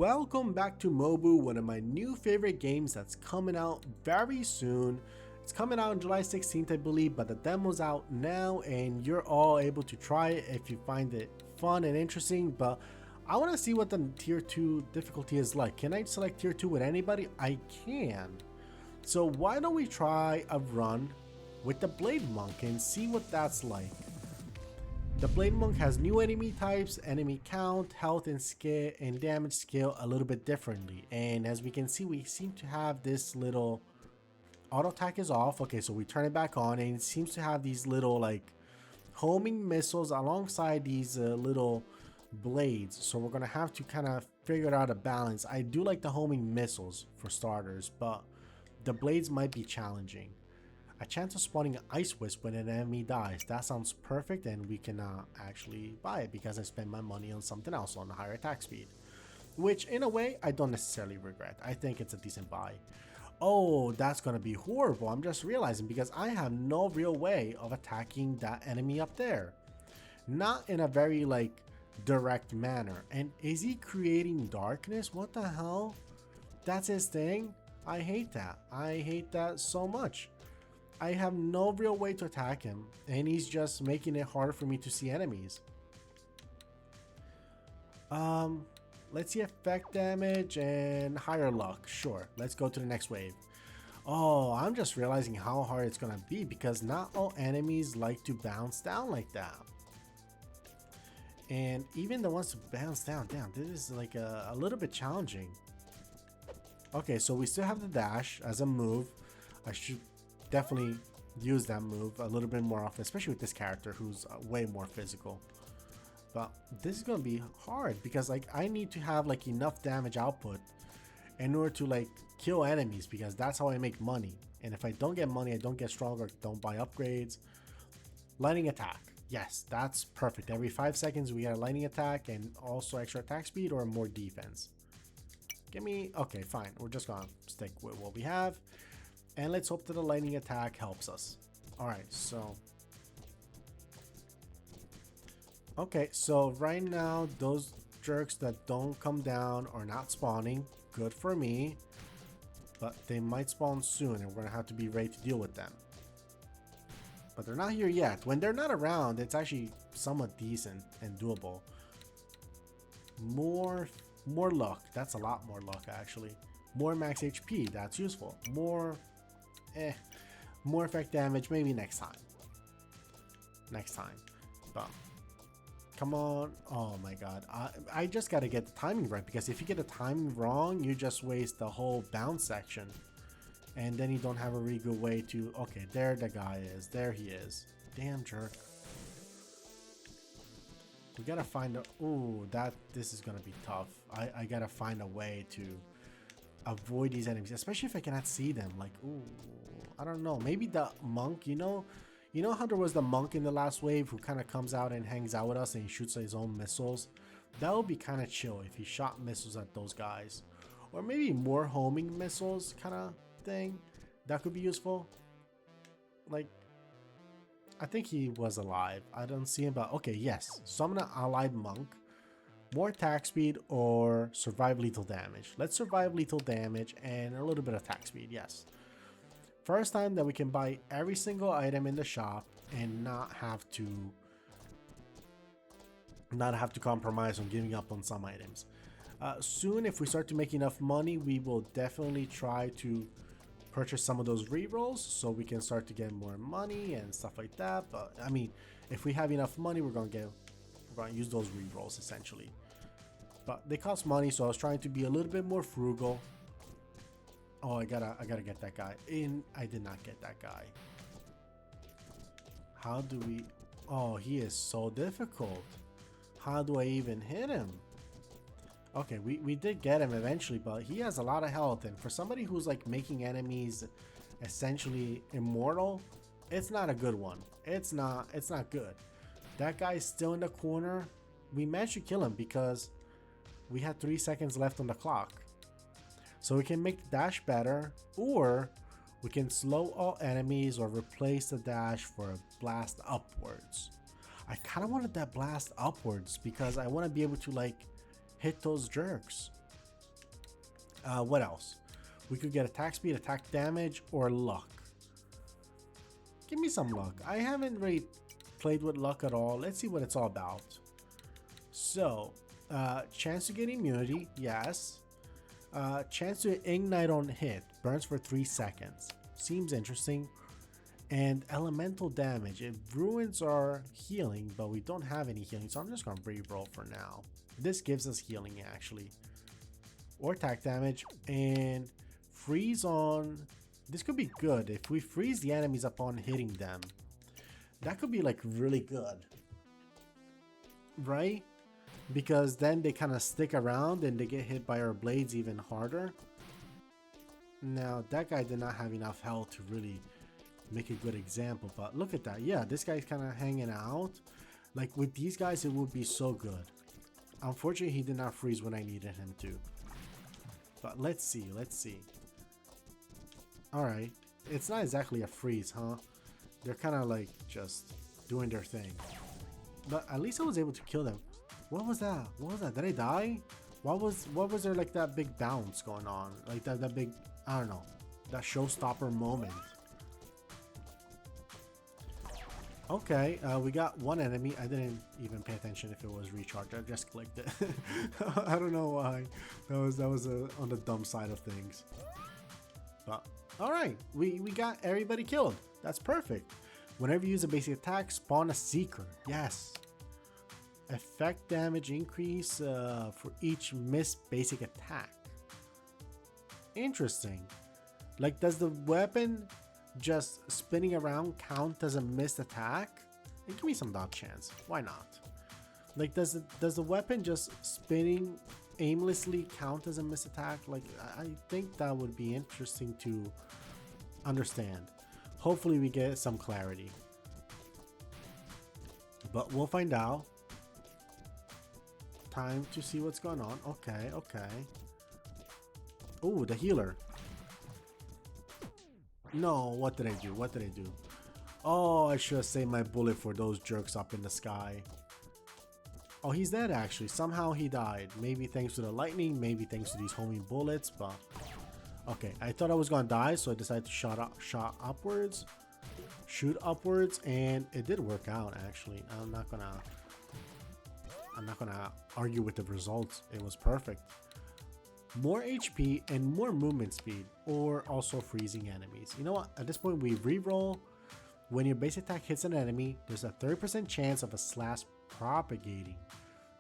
Welcome back to Mobu, one of my new favorite games that's coming out very soon. It's coming out on July 16th, I believe, but the demo's out now and you're all able to try it if you find it fun and interesting. But I want to see what the tier 2 difficulty is like. Can I select tier 2 with anybody? I can. So why don't we try a run with the Blade Monk and see what that's like. The Blade Monk has new enemy types, enemy count, health and skill and damage scale a little bit differently. And as we can see, we seem to have this little auto attack is off. Okay, so we turn it back on and it seems to have these little like homing missiles alongside these little blades. So we're gonna have to kind of figure out a balance. I do like the homing missiles for starters, but the blades might be challenging. A chance of spawning an ice wisp when an enemy dies. That sounds perfect, and we can actually buy it because I spent my money on something else on a higher attack speed. Which, in a way, I don't necessarily regret. I think it's a decent buy. Oh, that's gonna be horrible. I'm just realizing because I have no real way of attacking that enemy up there. Not in a very, like, direct manner. And is he creating darkness? What the hell? That's his thing? I hate that. I hate that so much. I have no real way to attack him, and he's just making it harder for me to see enemies. Let's see effect damage and higher luck. Sure, let's go to the next wave. Oh, I'm just realizing how hard it's gonna be because not all enemies like to bounce down like that. And even the ones who bounce down, damn, this is like a little bit challenging. Okay, so we still have the dash as a move. I should definitely use that move a little bit more often, especially with this character who's way more physical. But this is gonna be hard because like I need to have like enough damage output in order to like kill enemies because that's how I make money. And if I don't get money, I don't get stronger, don't buy upgrades. Lightning attack. Yes, that's perfect. Every 5 seconds we get a lightning attack and also extra attack speed or more defense. Give me, okay, fine. We're just gonna stick with what we have. And let's hope that the lightning attack helps us. Alright, so... Okay, so right now, those jerks that don't come down are not spawning. Good for me. But they might spawn soon, and we're gonna have to be ready to deal with them. But they're not here yet. When they're not around, it's actually somewhat decent and doable. More luck. That's a lot more luck, actually. More max HP. That's useful. More effect damage maybe next time. But come on. Oh my god, I just gotta get the timing right because if you get the timing wrong you just waste the whole bounce section and then you don't have a really good way to... Okay, there the guy is, there he is. Damn jerk. We gotta find a... Ooh, this is gonna be tough. I gotta find a way to avoid these enemies, especially if I cannot see them. Like, ooh, I don't know, maybe the monk, you know how there was the monk in the last wave who kind of comes out and hangs out with us and he shoots his own missiles? That would be kind of chill if he shot missiles at those guys, or maybe more homing missiles kind of thing. That could be useful. Like, I think he was alive. I don't see him, but okay, yes, summon an allied monk. More attack speed or survive lethal damage. Let's survive lethal damage and a little bit of attack speed, yes. First time that we can buy every single item in the shop and not have to compromise on giving up on some items. Soon, if we start to make enough money, we will definitely try to purchase some of those rerolls so we can start to get more money and stuff like that. But I mean, if we have enough money, we're gonna use those rerolls essentially. But they cost money, so I was trying to be a little bit more frugal. Oh, I gotta get that guy. I did not get that guy. How do we... Oh, he is so difficult. How do I even hit him? Okay, we did get him eventually, but he has a lot of health, and for somebody who's like making enemies essentially immortal, it's not a good one. It's not good. That guy's still in the corner. We managed to kill him because we had 3 seconds left on the clock. So we can make the dash better, or we can slow all enemies or replace the dash for a blast upwards. I kind of wanted that blast upwards because I want to be able to like hit those jerks. What else? We could get attack speed, attack damage, or luck. Give me some luck. I haven't really played with luck at all. Let's see what it's all about. So, chance to get immunity, yes. Chance to ignite on hit, burns for 3 seconds. Seems interesting. And elemental damage. It ruins our healing, but we don't have any healing, so I'm just gonna re-roll for now. This gives us healing actually. Or attack damage, and freeze on. This could be good if we freeze the enemies upon hitting them. That could be like really good, right? Because then they kind of stick around and they get hit by our blades even harder. Now that guy did not have enough health to really make a good example, but look at that. Yeah, this guy's kind of hanging out. Like with these guys, it would be so good. Unfortunately, he did not freeze when I needed him to. But let's see, let's see. All right, it's not exactly a freeze, huh? They're kind of like just doing their thing. But at least I was able to kill them. What was that? What was that? Did I die? What was there like that big bounce going on? Like that big, I don't know, that showstopper moment. Okay, we got one enemy. I didn't even pay attention if it was recharged. I just clicked it. I don't know why. That was on the dumb side of things. But all right, we got everybody killed. That's perfect. Whenever you use a basic attack, spawn a seeker. Yes. Effect damage increase for each missed basic attack. Interesting. Like, does the weapon just spinning around count as a missed attack? And give me some dodge chance. Why not? Like, does the weapon just spinning aimlessly count as a missed attack? Like, I think that would be interesting to understand. Hopefully we get some clarity. But we'll find out. Time to see what's going on. Okay, okay. Oh, the healer. No, what did I do? What did I do? Oh, I should have saved my bullet for those jerks up in the sky. Oh, he's dead actually. Somehow he died. Maybe thanks to the lightning, maybe thanks to these homing bullets, but... Okay, I thought I was gonna die, so I decided to shoot upwards, and it did work out actually. I'm not gonna argue with the results. It was perfect. More HP and more movement speed, or also freezing enemies. You know what? At this point, we re-roll. When your base attack hits an enemy, there's a 30% chance of a slash propagating,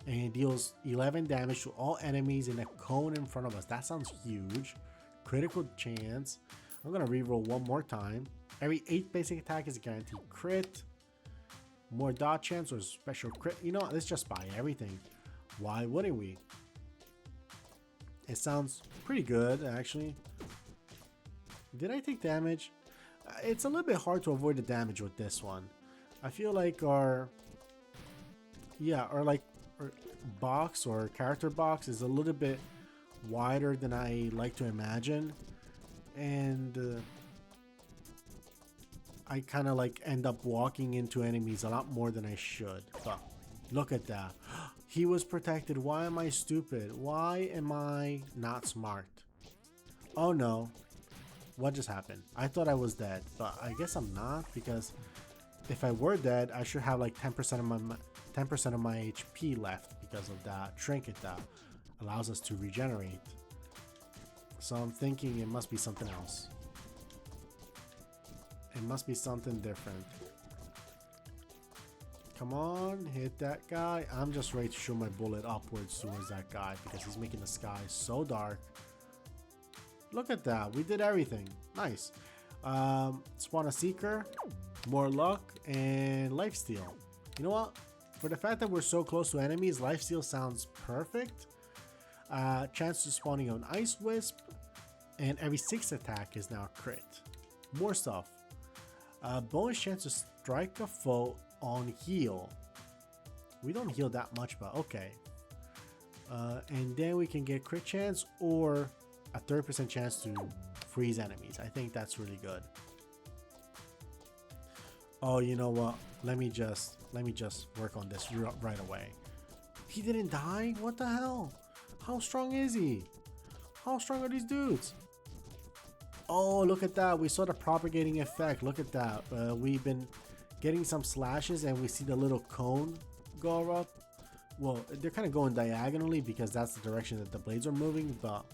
and it deals 11 damage to all enemies in a cone in front of us. That sounds huge. Critical chance. I'm gonna re-roll one more time. Every 8 basic attack is a guaranteed crit. More dodge chance or special crit. You know what? Let's just buy everything. Why wouldn't we? It sounds pretty good, actually. Did I take damage? It's a little bit hard to avoid the damage with this one. I feel like our box or character box is a little bit wider than I like to imagine, and I kind of like end up walking into enemies a lot more than I should. But look at that. He was protected. Why am I stupid? Why am I not smart? Oh no. What just happened? I thought I was dead, but I guess I'm not, because if I were dead, I should have like 10% of my HP left because of that trinket that allows us to regenerate. So I'm thinking it must be something else. It must be something different. Come on, hit that guy. I'm just ready to shoot my bullet upwards towards that guy because he's making the sky so dark. Look at that. We did everything. Nice. Spawn a seeker, more luck, and lifesteal. You know what? For the fact that we're so close to enemies, lifesteal sounds perfect. Chance to spawning on ice wisp, and every 6 attack is now a crit. More stuff. Bonus chance to strike a foe on heal. We don't heal that much, but okay. And then we can get crit chance or a 30% chance to freeze enemies. I think that's really good. Oh, you know what? Let me just work on this right away. He didn't die? What the hell? How strong is he? How strong are these dudes? Oh, look at that. We saw the propagating effect. Look at that. We've been getting some slashes and we see the little cone go up. Well, they're kind of going diagonally because that's the direction that the blades are moving, but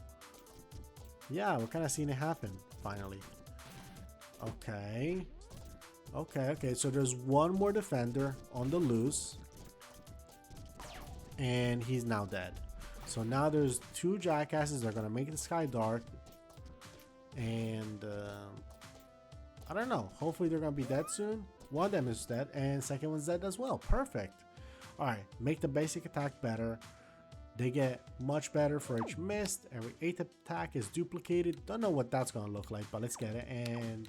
yeah, we're kind of seeing it happen finally. Okay. Okay, so there's one more defender on the loose and he's now dead. So now there's two jackasses that are gonna make the sky dark, and I don't know, hopefully they're gonna be dead soon. One of them is dead and second one's dead as well. Perfect. All right, make the basic attack better. They get much better for each missed. Every 8th attack is duplicated. Don't know what that's gonna look like, but let's get it. And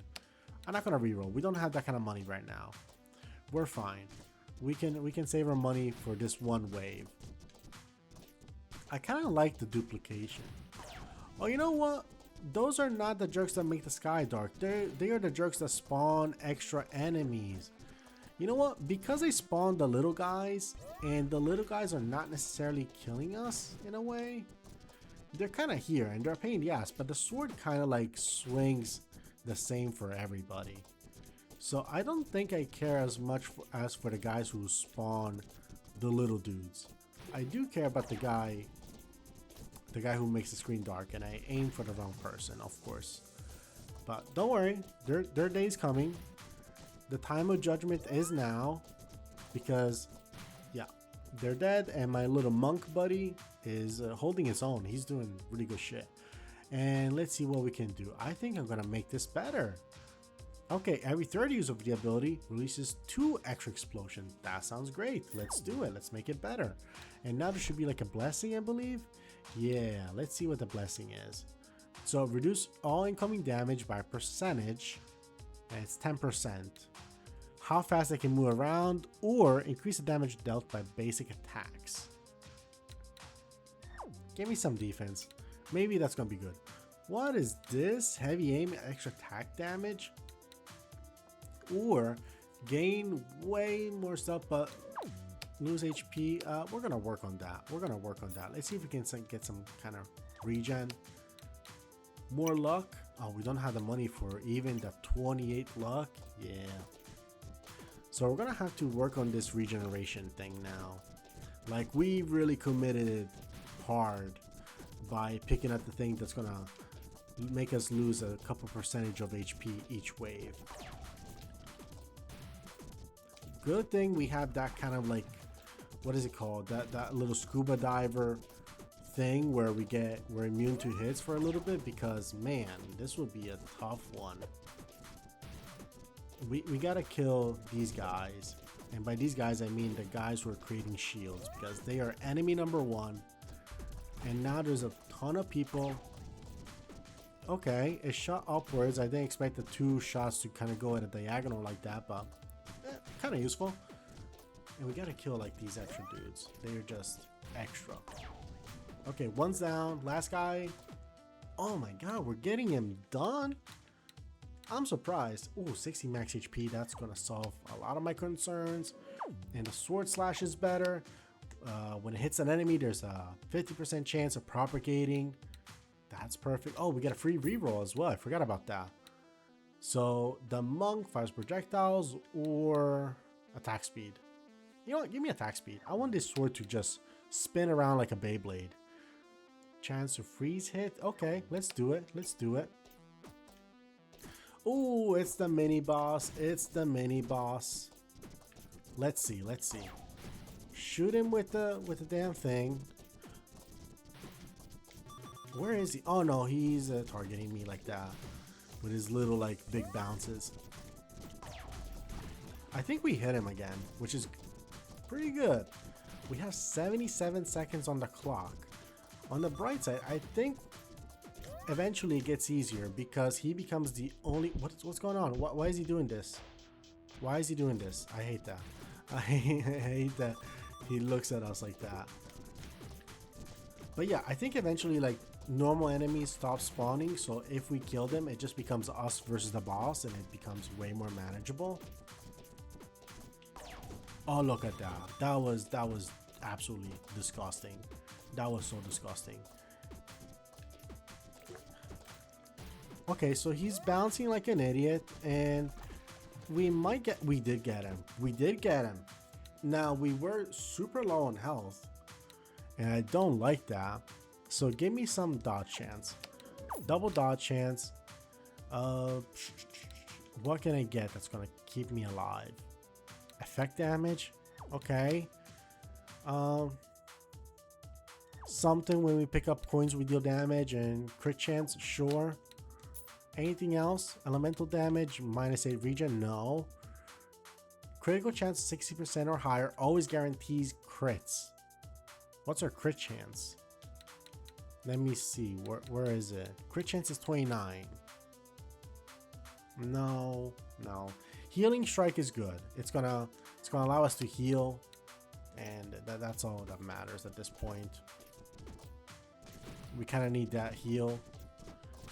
I'm not gonna reroll. We don't have that kind of money right now. We're fine. We can save our money for this one wave. I kind of like the duplication. Oh, you know what? Those are not the jerks that make the sky dark. They are the jerks that spawn extra enemies. You know what? Because they spawn the little guys, and the little guys are not necessarily killing us in a way. They're kind of here, and they're a pain in the ass, but the sword kind of like swings the same for everybody. So I don't think I care as much as for the guys who spawn the little dudes. I do care about the guy who makes the screen dark, and I aim for the wrong person, of course. But don't worry, their day's coming. The time of judgment is now, because yeah, they're dead, and my little monk buddy is holding his own. He's doing really good shit. And let's see what we can do. I think I'm gonna make this better. Okay, every third use of the ability releases 2 extra explosions. That sounds great. Let's do it. Let's make it better. And now there should be like a blessing, I believe. Yeah, let's see what the blessing is. So reduce all incoming damage by a percentage, and it's 10%. How fast I can move around, or increase the damage dealt by basic attacks. Give me some defense. Maybe that's gonna be good. What is this? Heavy aim, extra attack damage? Or gain way more stuff but lose HP. We're gonna work on that. Let's see if we can get some kind of regen. More luck. Oh, we don't have the money for even the 28 luck. Yeah, so we're gonna have to work on this regeneration thing now. Like, we really committed it hard by picking up the thing that's gonna make us lose a couple percentage of HP each wave. Good thing we have that kind of like, what is it called? That little scuba diver thing where we're immune to hits for a little bit, because man, this would be a tough one. We gotta kill these guys, and by these guys I mean the guys who are creating shields, because they are enemy number 1. And now there's a ton of people. Okay, it shot upwards. I didn't expect the 2 shots to kind of go at a diagonal like that, but kind of useful. And we gotta kill like these extra dudes. They're just extra. Okay, one's down. Last guy. Oh my god, we're getting him done. I'm surprised. Ooh, 60 max HP. That's gonna solve a lot of my concerns. And the sword slash is better. When it hits an enemy, there's a 50% chance of propagating. That's perfect. Oh, we get a free reroll as well. I forgot about that. So the monk fires projectiles or attack speed. You know what? Give me attack speed. I want this sword to just spin around like a Beyblade. Chance to freeze hit. Okay, let's do it. Oh, it's the mini boss. Let's see. Shoot him with the damn thing. Where is he? Oh no, he's targeting me like that with his little like big bounces. I think we hit him again, which is pretty good. We have 77 seconds on the clock. On the bright side, I think eventually it gets easier, because he becomes the only... What's going on? Why is he doing this? I hate that. I hate that he looks at us like that. But yeah, I think eventually like normal enemies stop spawning, so if we kill them, it just becomes us versus the boss, and it becomes way more manageable. Oh, look at that. That was absolutely disgusting. That was so disgusting. Okay, so he's bouncing like an idiot, and we did get him. We did get him. Now, we were super low on health, and I don't like that. So give me some dodge chance. Double dodge chance. What can I get that's gonna keep me alive? Effect damage? Okay. Something when we pick up coins we deal damage, and crit chance, sure. Anything else? Elemental damage, -8 regen, no. Critical chance 60% or higher, always guarantees crits. What's our crit chance? Let me see, where is it? Crit chance is 29. No. Healing strike is good. It's gonna allow us to heal, and that's all that matters at this point. We kind of need that heal.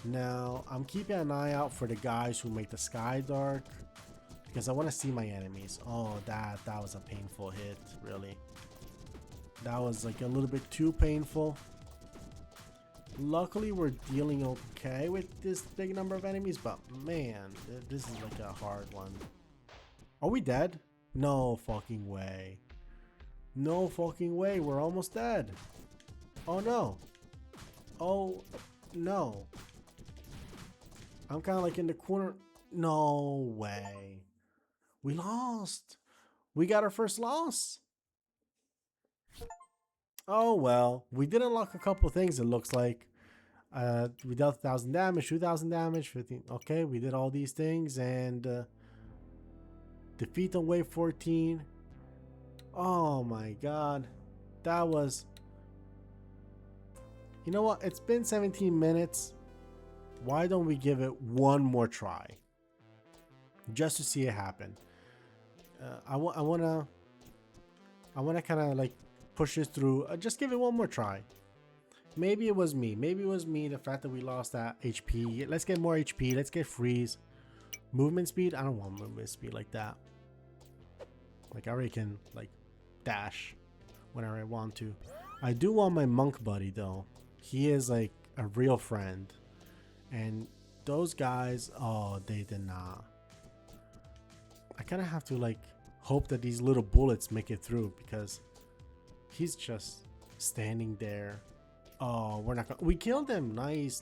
Now, I'm keeping an eye out for the guys who make the sky dark, because I want to see my enemies. Oh, that was a painful hit, really. That was like a little bit too painful. Luckily, we're dealing okay with this big number of enemies, but man, this is like a hard one. Are we dead? No fucking way. No fucking way, we're almost dead. Oh no. Oh no. I'm kind of like in the corner. No way. We lost. We got our first loss. Oh well. We did unlock a couple things, it looks like. We dealt 1,000 damage, 2,000 damage, 15. Okay, we did all these things, and defeat on wave 14. Oh my god. That was... You know what? It's been 17 minutes. Why don't we give it one more try? Just to see it happen. I wanna kind of like push this through. Just give it one more try. Maybe it was me. Maybe it was me. The fact that we lost that HP. Let's get more HP. Let's get freeze. Movement speed. I don't want movement speed like that. Like I already can like dash whenever I want to. I do want my monk buddy though. He is like a real friend. And those guys, oh, they did not. I kind of have to like hope that these little bullets make it through, because he's just standing there. Oh, we're not gonna... We killed him. Nice.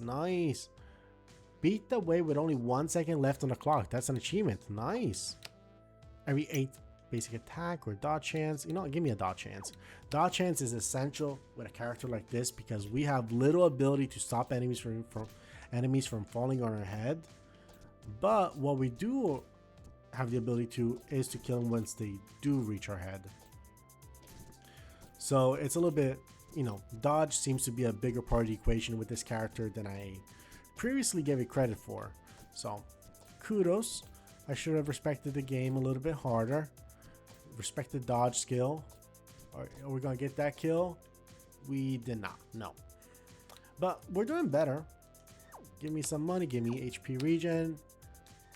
Beat the wave with only 1 second left on the clock. That's an achievement. Nice. Every 8 basic attack or dodge chance. You know, give me a dodge chance. Dodge chance is essential with a character like this, because we have little ability to stop enemies from falling on our head. But what we do have the ability to is to kill them once they do reach our head. So it's a little bit, you know, dodge seems to be a bigger part of the equation with this character than I previously gave it credit for. So kudos. I should have respected the game a little bit harder. Respect the dodge skill. Are we gonna get that kill? We did not. No. But we're doing better. Give me some money. Give me HP regen.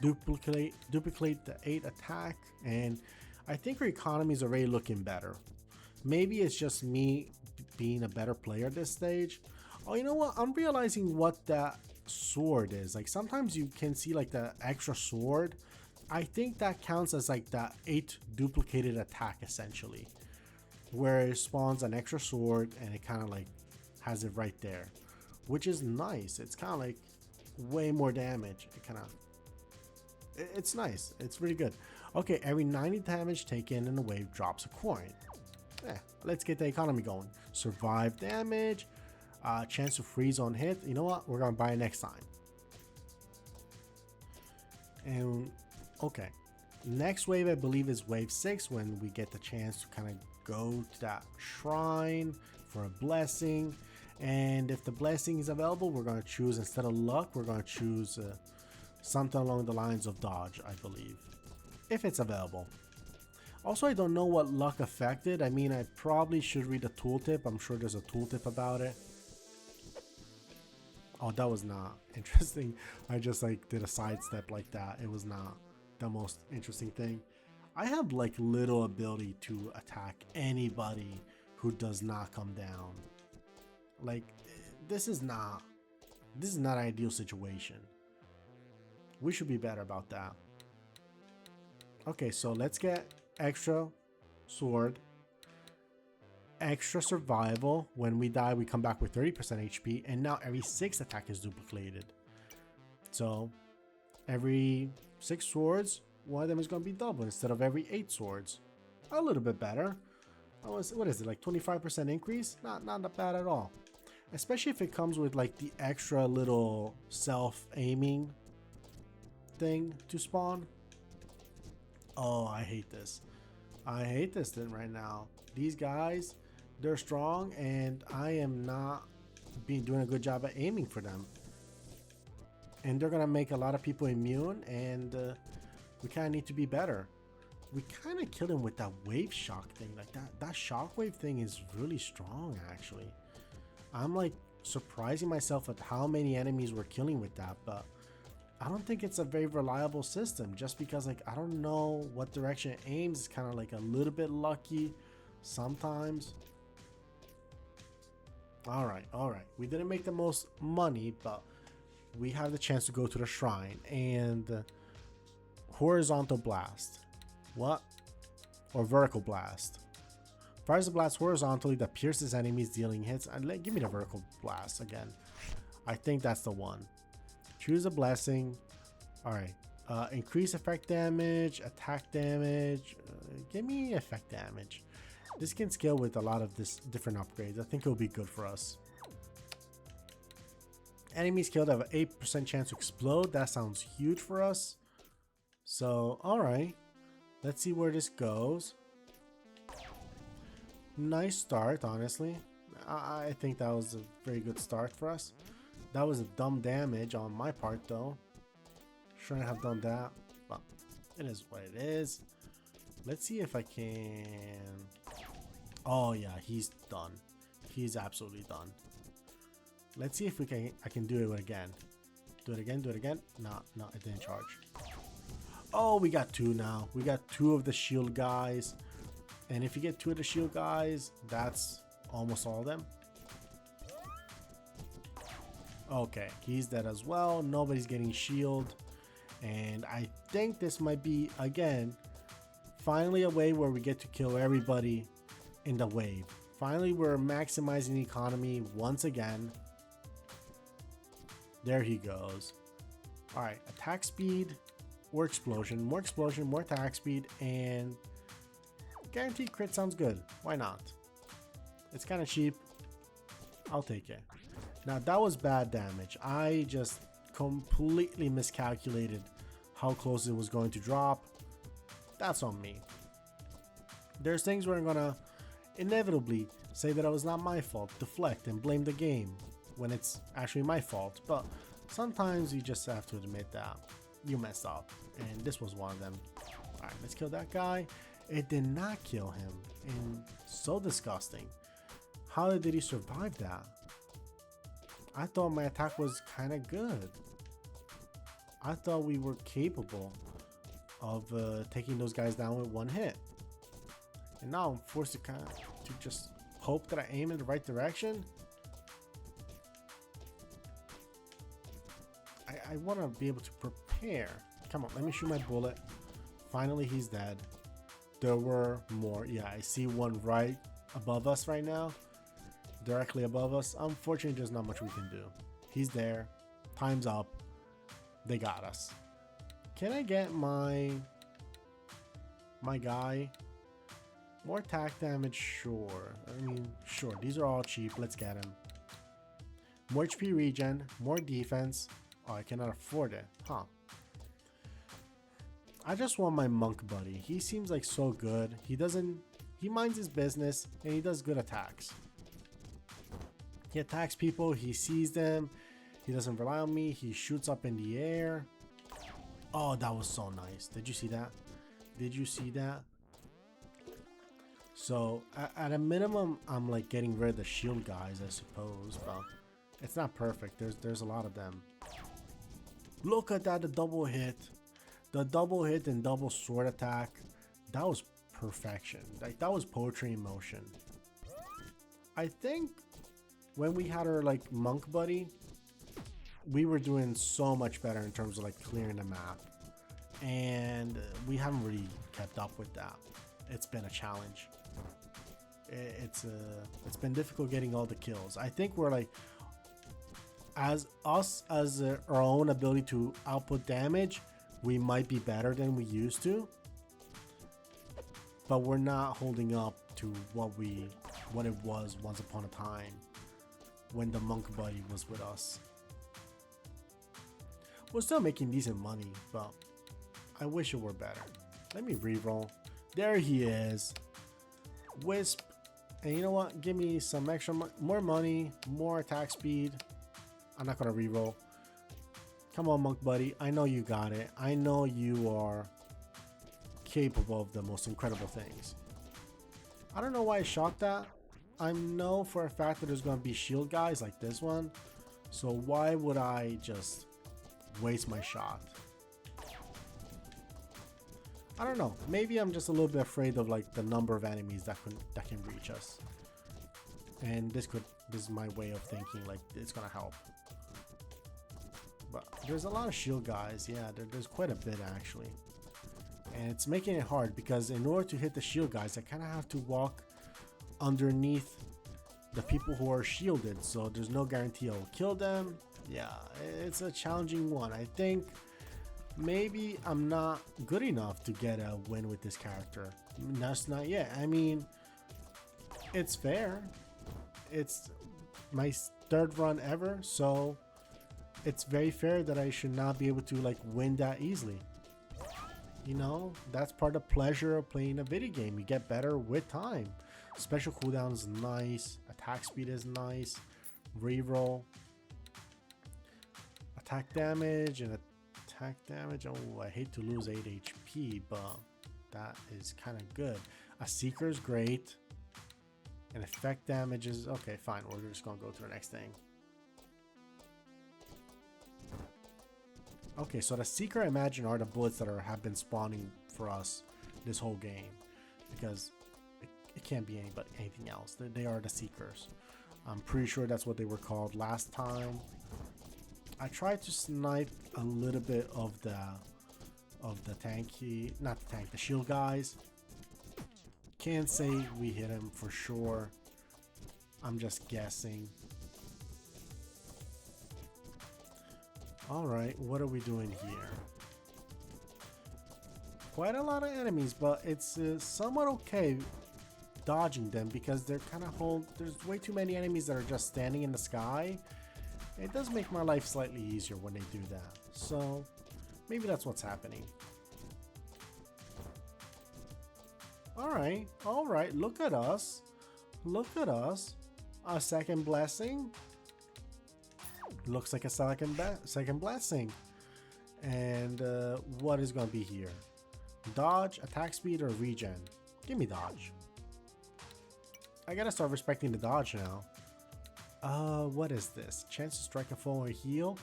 Duplicate the 8 attack. And I think our economy is already looking better. Maybe it's just me being a better player at this stage. Oh, you know what? I'm realizing what that sword is. Like sometimes you can see like the extra sword. I think that counts as like that 8 duplicated attack essentially, where it spawns an extra sword and it kind of like has it right there, which is nice. It's kind of like way more damage. It's nice. It's really good. Okay, every 90 damage taken in a wave drops a coin. Let's get the economy going. Survive damage, chance to freeze on hit. You know what? We're gonna buy it next time. And okay, next wave I believe is wave 6, when we get the chance to kind of go to that shrine for a blessing. And if the blessing is available, we're gonna choose, instead of luck, we're gonna choose something along the lines of dodge, I believe, if it's available. Also, I don't know what luck affected. I mean, I probably should read a tooltip. I'm sure there's a tooltip about it. Oh, that was not interesting. I just like did a sidestep like that. It was not the most interesting thing. I have like little ability to attack anybody who does not come down. Like this is not an ideal situation. We should be better about that. Okay, so let's get extra sword, extra survival. When we die, we come back with 30% HP, and now every 6 attack is duplicated. So every 6 swords, one of them is going to be double instead of every 8 swords. A little bit better. What is it, like 25% increase? Not that bad at all. Especially if it comes with like the extra little self-aiming thing to spawn. Oh, I hate this. I hate this thing right now. These guys, they're strong, and I am not doing a good job at aiming for them. And they're gonna make a lot of people immune, and we kind of need to be better. We kind of killed him with that wave shock thing. Like that shockwave thing is really strong, actually. I'm like surprising myself at how many enemies we're killing with that, but I don't think it's a very reliable system, just because like I don't know what direction it aims. It's kind of like a little bit lucky sometimes. All right. We didn't make the most money, but we have the chance to go to the shrine. And horizontal blast. What? Or vertical blast. Fires a blast horizontally that pierces enemies, dealing hits. And give me the vertical blast again. I think that's the one. Choose a blessing. All right. Increase effect damage, attack damage. Give me effect damage. This can scale with a lot of different upgrades. I think it'll be good for us. Enemies killed have an 8% chance to explode. That sounds huge for us. So, all right. Let's see where this goes. Nice start, honestly. I think that was a very good start for us. That was a dumb damage on my part, though. Shouldn't have done that, but it is what it is. Let's see if I can... Oh yeah, he's done. He's absolutely done. Let's see if I can do it again. Do it again. No, it didn't charge. Oh, we got 2 now. We got 2 of the shield guys. And if you get 2 of the shield guys, that's almost all of them. Okay, he's dead as well. Nobody's getting shield. And I think this might be, again, finally a way where we get to kill everybody in the wave. Finally, we're maximizing the economy once again. There he goes. All right, attack speed or explosion. More explosion, more attack speed, and guaranteed crit sounds good. Why not? It's kind of cheap. I'll take it. Now, that was bad damage. I just completely miscalculated how close it was going to drop. That's on me. There's things where I'm gonna inevitably say that it was not my fault, deflect and blame the game when it's actually my fault, but sometimes you just have to admit that you messed up, and this was one of them. Alright, let's kill that guy. It did not kill him, and so disgusting. How did he survive that? I thought my attack was kind of good. I thought we were capable of taking those guys down with one hit. And now I'm forced to just hope that I aim in the right direction. I want to be able to prepare. Come on, let me shoot my bullet. Finally, he's dead. There were more. Yeah, I see one right above us right now. Directly above us. Unfortunately, there's not much we can do. He's there. Time's up. They got us. Can I get my guy? More attack damage, sure. I mean, sure. These are all cheap. Let's get him. More HP regen. More defense. Oh, I cannot afford it. Huh. I just want my monk buddy. He seems like so good. He minds his business and he does good attacks. He attacks people. He sees them. He doesn't rely on me. He shoots up in the air. Oh, that was so nice. Did you see that? Did you see that? So at a minimum, I'm like getting rid of the shield guys, I suppose, but it's not perfect. There's a lot of them. Look at that, the double hit and double sword attack. That was perfection. Like, that was poetry in motion. I think when we had our like monk buddy, we were doing so much better in terms of like clearing the map, and we haven't really kept up with that. It's been a challenge. It's been difficult getting all the kills. I think we're like, as our own ability to output damage, we might be better than we used to, but we're not holding up to what it was once upon a time when the monk buddy was with us. We're still making decent money, but I wish it were better. Let me reroll. There he is. Wisp. And you know what? Give me some extra more money, more attack speed. I'm not gonna reroll. Come on, monk buddy. I know you got it. I know you are capable of the most incredible things. I don't know why I shot that. I know for a fact that there's gonna be shield guys like this one. So why would I just waste my shot? I don't know. Maybe I'm just a little bit afraid of like the number of enemies that can reach us. And this is my way of thinking, like it's gonna help. But there's a lot of shield guys. Yeah, there's quite a bit actually. And it's making it hard because in order to hit the shield guys, I kind of have to walk underneath the people who are shielded. So there's no guarantee I'll kill them. Yeah, it's a challenging one. I think maybe I'm not good enough to get a win with this character. That's not yet. I mean, it's fair. It's my third run ever, so it's very fair that I should not be able to like win that easily. You know, that's part of the pleasure of playing a video game. You get better with time. Special cooldown is nice. Attack speed is nice. Reroll. Attack damage and attack damage. Oh, I hate to lose 8 HP, but that is kind of good. A seeker is great. And effect damage is okay. Fine, we're just gonna go to the next thing. Okay, so the seeker, I imagine, are the bullets that have been spawning for us this whole game, because it can't be anything else. They are the seekers. I'm pretty sure that's what they were called last time. I tried to snipe a little bit of the tanky, not the tank, the shield guys. Can't say we hit him for sure. I'm just guessing. Alright, what are we doing here? Quite a lot of enemies, but it's somewhat okay dodging them because they're kind of there's way too many enemies that are just standing in the sky. It does make my life slightly easier when they do that. So maybe that's what's happening. Alright, look at us. Look at us. A second blessing. Looks like a second blessing. And what is going to be here? Dodge, attack speed, or regen? Give me dodge. I gotta start respecting the dodge now. What is this? Chance to strike a foe or heal?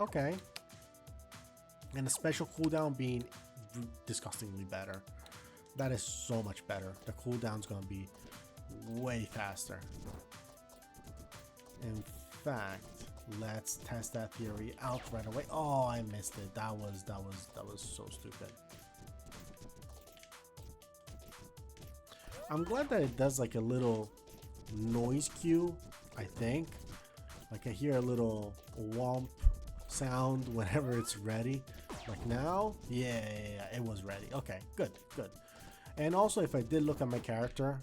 Okay. And a special cooldown being disgustingly better. That is so much better. The cooldown's gonna be way faster. In fact, let's test that theory out right away. Oh, I missed it. That was so stupid. I'm glad that it does like a little noise cue, I think. Like I hear a little womp sound whenever it's ready. Like now? Yeah, it was ready. Okay, good. And also, if I did look at my character,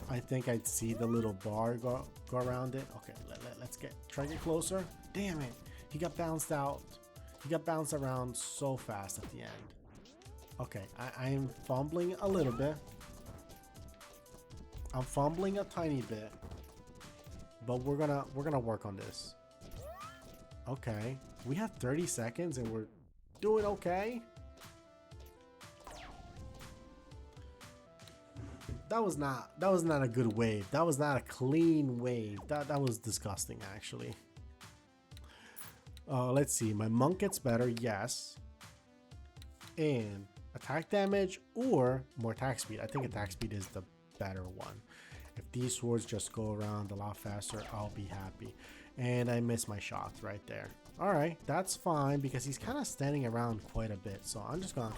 I think I'd see the little bar go around it. Okay, let's try to get closer. Damn it, he got bounced out. He got bounced around so fast at the end. Okay, I am fumbling a little bit. I'm fumbling a tiny bit, but we're gonna work on this. Okay, we have 30 seconds and we're doing okay. That was not a good wave. That was not a clean wave. That was disgusting actually. Let's see. My monk gets better, yes. And attack damage or more attack speed. I think attack speed is the better one. If these swords just go around a lot faster, I'll be happy. and I missed my shot right there. All right, that's fine because he's kind of standing around quite a bit. So I'm just gonna,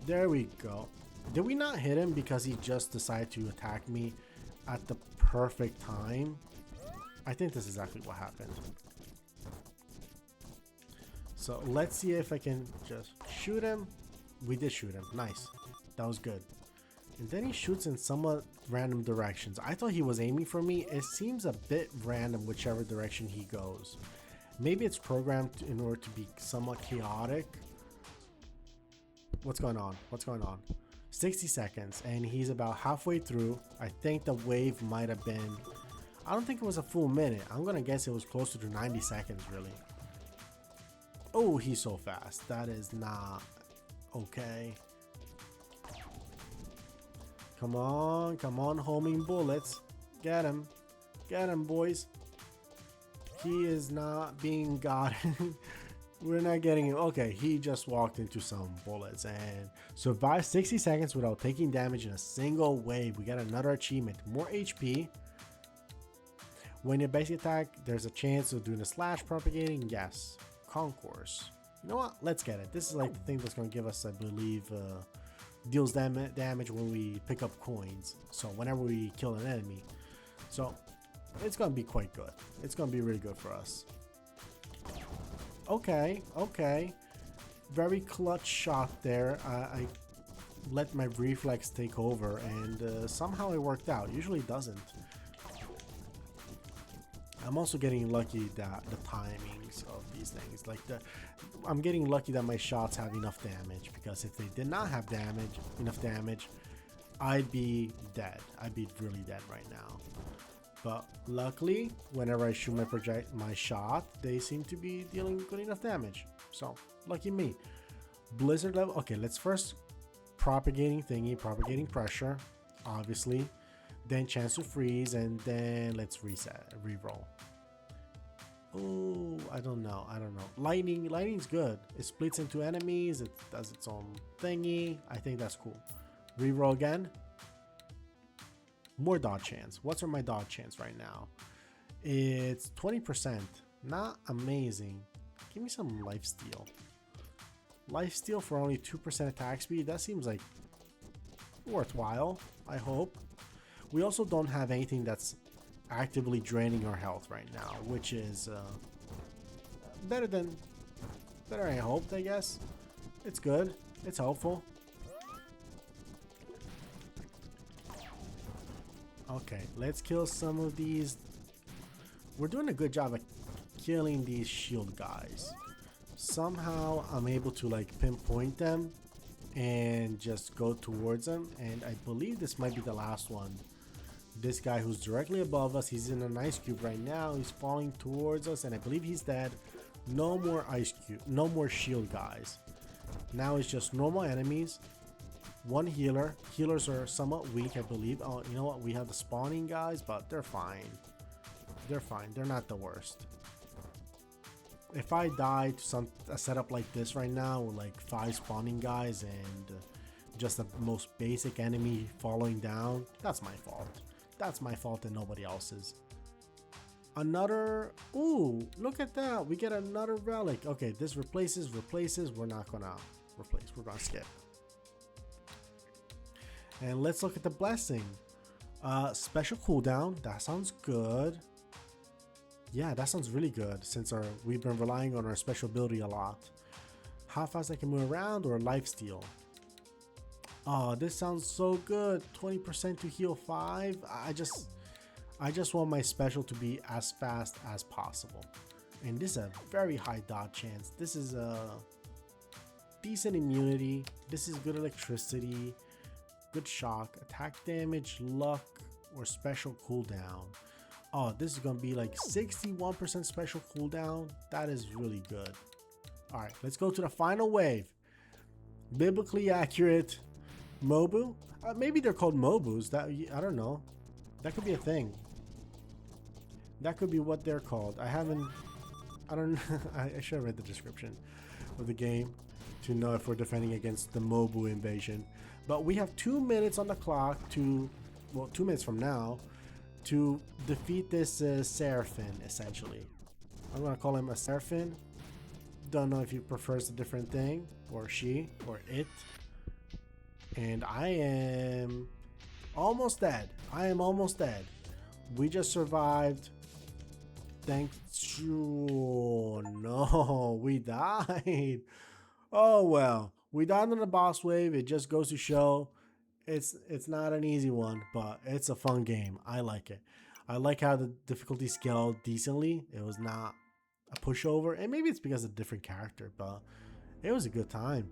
there we go. Did we not hit him because he just decided to attack me at the perfect time? I think that's exactly what happened. So let's see if I can just shoot him. We did shoot him. Nice. That was good. And then he shoots in somewhat random directions. I thought he was aiming for me. It seems a bit random whichever direction he goes. Maybe it's programmed in order to be somewhat chaotic. What's going on? What's going on? 60 seconds and he's about halfway through. I think the wave might have been, I don't think it was a full minute. I'm gonna guess it was closer to 90 seconds really. Oh, he's so fast. That is not okay. Come on, homing bullets. Get him, boys. He is not being gotten. We're not getting him. Okay, he just walked into some bullets and survived 60 seconds without taking damage in a single wave. We got another achievement, more HP. When you basic attack, there's a chance of doing a slash propagating. Yes, concourse. You know what? Let's get it. This is like the thing that's going to give us, I believe, deals damage when we pick up coins. So whenever we kill an enemy. So it's going to be quite good. It's going to be really good for us. Okay. Very clutch shot there. I let my reflex take over and somehow it worked out. Usually it doesn't. I'm also getting lucky that the timings of these things, like I'm getting lucky that my shots have enough damage, because if they did not have enough damage, I'd be dead. I'd be really dead right now. But luckily, whenever I shoot my shot, they seem to be dealing good enough damage. So lucky me. Blizzard level. Okay, let's first propagating pressure, obviously. Then chance to freeze, and then let's reroll. Oh, I don't know. Lightning's good. It splits into enemies. It does its own thingy. I think that's cool. Reroll again. More dodge chance. What's my dodge chance right now? It's 20%. Not amazing. Give me some lifesteal. Lifesteal for only 2% attack speed. That seems like worthwhile, I hope. We also don't have anything that's actively draining our health right now, which is better I hoped, I guess. It's good. It's helpful. Okay, let's kill some of these. We're doing a good job at killing these shield guys. Somehow I'm able to like pinpoint them and just go towards them, and I believe this might be the last one. This guy who's directly above us, he's in an ice cube right now. He's falling towards us, and I believe he's dead. No more ice cube, no more shield guys. Now it's just normal enemies. One healer. Healers are somewhat weak, I believe. Oh, you know what? We have the spawning guys, but they're fine. They're fine. They're not the worst. If I die to a setup like this right now with like 5 spawning guys and just the most basic enemy falling down, that's my fault. That's my fault and nobody else's. Another, ooh, look at that. We get another relic. Okay, this replaces. We're not gonna replace. We're gonna skip. And let's look at the blessing. Special cooldown. That sounds good. Yeah, that sounds really good since we've been relying on our special ability a lot. How fast I can move around, or lifesteal. Oh, this sounds so good. 20% to heal 5. I just want my special to be as fast as possible. And this is a very high dodge chance. This is a decent immunity. This is good electricity, good shock, attack damage, luck, or special cooldown. Oh, this is gonna be like 61% special cooldown. That is really good. All right, let's go to the final wave. Biblically accurate Mobu. Maybe they're called Mobus. That, I don't know. That could be a thing. That could be what they're called. I don't know. I should have read the description of the game to know if we're defending against the Mobu invasion. But we have 2 minutes on the clock to, well, 2 minutes from now, to defeat this Seraphim, essentially. I'm gonna call him a Seraphim. Don't know if he prefers a different thing, or she, or it. And I am almost dead. I am almost dead. We just survived. Thanks to... Oh, no, we died. Oh well, we died on the boss wave. It just goes to show it's not an easy one, but it's a fun game. I like it. I like how the difficulty scaled decently. It was not a pushover, and maybe it's because of a different character, but it was a good time.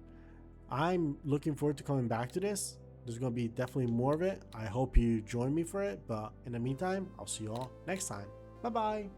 I'm looking forward to coming back to this. There's gonna be definitely more of it. I hope you join me for it, but in the meantime, I'll see you all next time. Bye bye.